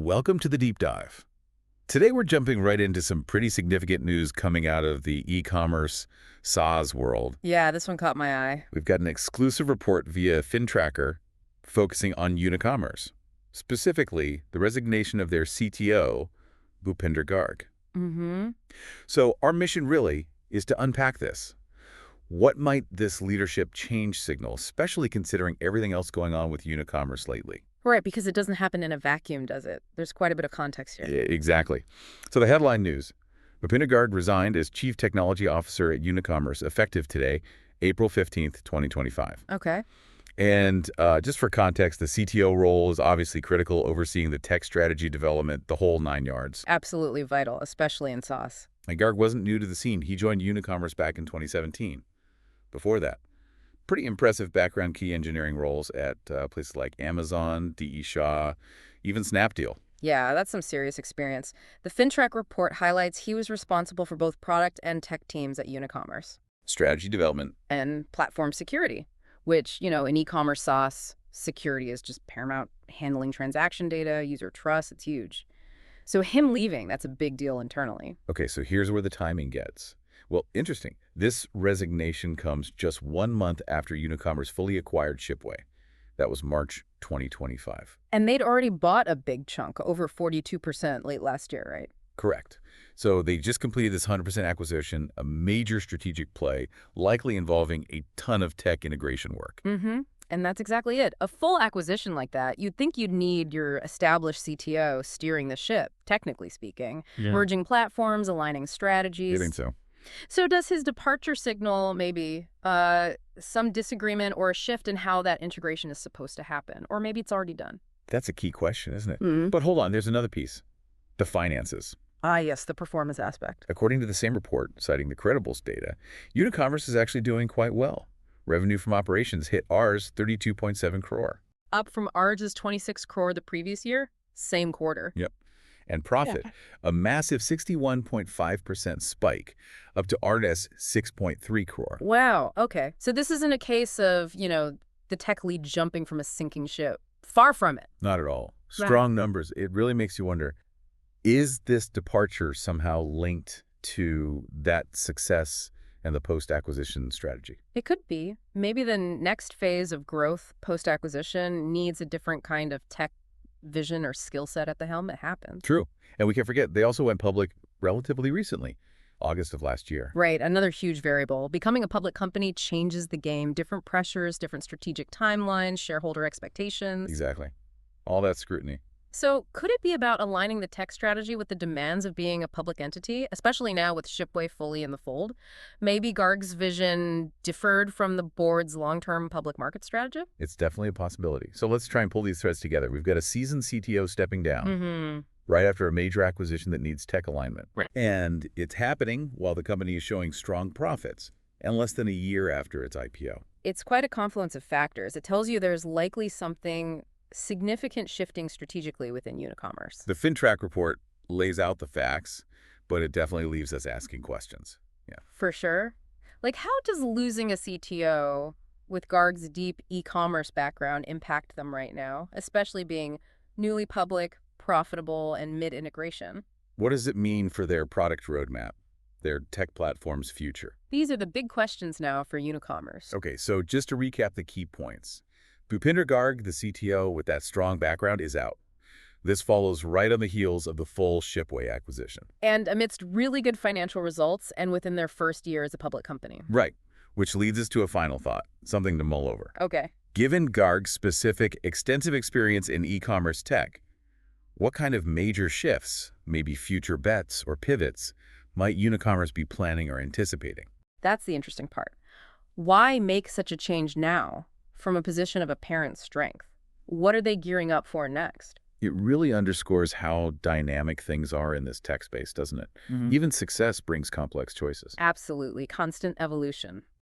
Welcome to the Deep Dive. Today we're jumping right into some pretty significant news coming out of the e-commerce SaaS world. Yeah, this one caught my eye. We've got an exclusive report via FinTracker focusing on Unicommerce, specifically the resignation of their CTO, Bhupinder Garg. So our mission really is to unpack this. What might this leadership change signal, especially considering everything else going on with Unicommerce lately? Right, because it doesn't happen in a vacuum, does it? There's quite a bit of context here. Exactly. So the headline news: Bhupinder Garg resigned as Chief Technology Officer at Unicommerce, effective today, April 15th, 2025. Okay. And just for context, the CTO role is obviously critical, overseeing the tech strategy development, the whole 9 yards. Absolutely vital, especially in SaaS. And Garg wasn't new to the scene. He joined Unicommerce back in 2017. Before that, pretty impressive background, key engineering roles at places like Amazon, D.E. Shaw, even Snapdeal. Yeah, that's some serious experience. The FinTrack report highlights he was responsible for both product and tech teams at Unicommerce. Strategy development. And platform security, which, in e-commerce SaaS, security is just paramount. Handling transaction data, user trust, it's huge. So him leaving, that's a big deal internally. Okay, so here's where the timing gets. Well, interesting. This resignation comes just 1 month after Unicommerce fully acquired Shipway. That was March 2025. And they'd already bought a big chunk, over 42% late last year, right? Correct. So they just completed this 100% acquisition, a major strategic play, likely involving a ton of tech integration work. And that's exactly it. A full acquisition like that, you'd think you'd need your established CTO steering the ship, technically speaking, merging platforms, aligning strategies. You think so? So does his departure signal maybe some disagreement or a shift in how that integration is supposed to happen? Or maybe it's already done? That's a key question, isn't it? But hold on, there's another piece. The finances. Ah, yes, the performance aspect. According to the same report, citing the Credibles data, Unicommerce is actually doing quite well. Revenue from operations hit Rs 32.7 crore. Up from Rs 26 crore the previous year, same quarter. Yep. And profit, a massive 61.5% spike, up to Rs 6.3 crore. Wow, okay. So this isn't a case of, the tech lead jumping from a sinking ship. Far from it. Not at all. Strong numbers. It really makes you wonder, is this departure somehow linked to that success and the post-acquisition strategy? It could be. Maybe the next phase of growth post-acquisition needs a different kind of tech vision or skill set at the helm. It happens. True. And we can't forget, they also went public relatively recently, August of last year. Right. Another huge variable. Becoming a public company changes the game. Different pressures, different strategic timelines, shareholder expectations. Exactly. All that scrutiny. So could it be about aligning the tech strategy with the demands of being a public entity, especially now with Shipway fully in the fold? Maybe Garg's vision differed from the board's long-term public market strategy? It's definitely a possibility. So let's try and pull these threads together. We've got a seasoned CTO stepping down right after a major acquisition that needs tech alignment. Right. And it's happening while the company is showing strong profits, and less than a year after its IPO. It's quite a confluence of factors. It tells you there's likely something significant shifting strategically within Unicommerce. The FinTrack report lays out the facts, but it definitely leaves us asking questions. Yeah. For sure. Like, how does losing a CTO with Garg's deep e-commerce background impact them right now, especially being newly public, profitable, and mid-integration? What does it mean for their product roadmap, their tech platform's future? These are the big questions now for Unicommerce. Okay, so just to recap the key points. Bhupinder Garg, the CTO with that strong background, is out. This follows right on the heels of the full Shipway acquisition. And amidst really good financial results and within their first year as a public company. Right, which leads us to a final thought, something to mull over. Okay. Given Garg's specific, extensive experience in e-commerce tech, what kind of major shifts, maybe future bets or pivots, might Unicommerce be planning or anticipating? That's the interesting part. Why make such a change now from a position of apparent strength? What are they gearing up for next? It really underscores how dynamic things are in this tech space, doesn't it? Even success brings complex choices. Absolutely. Constant evolution.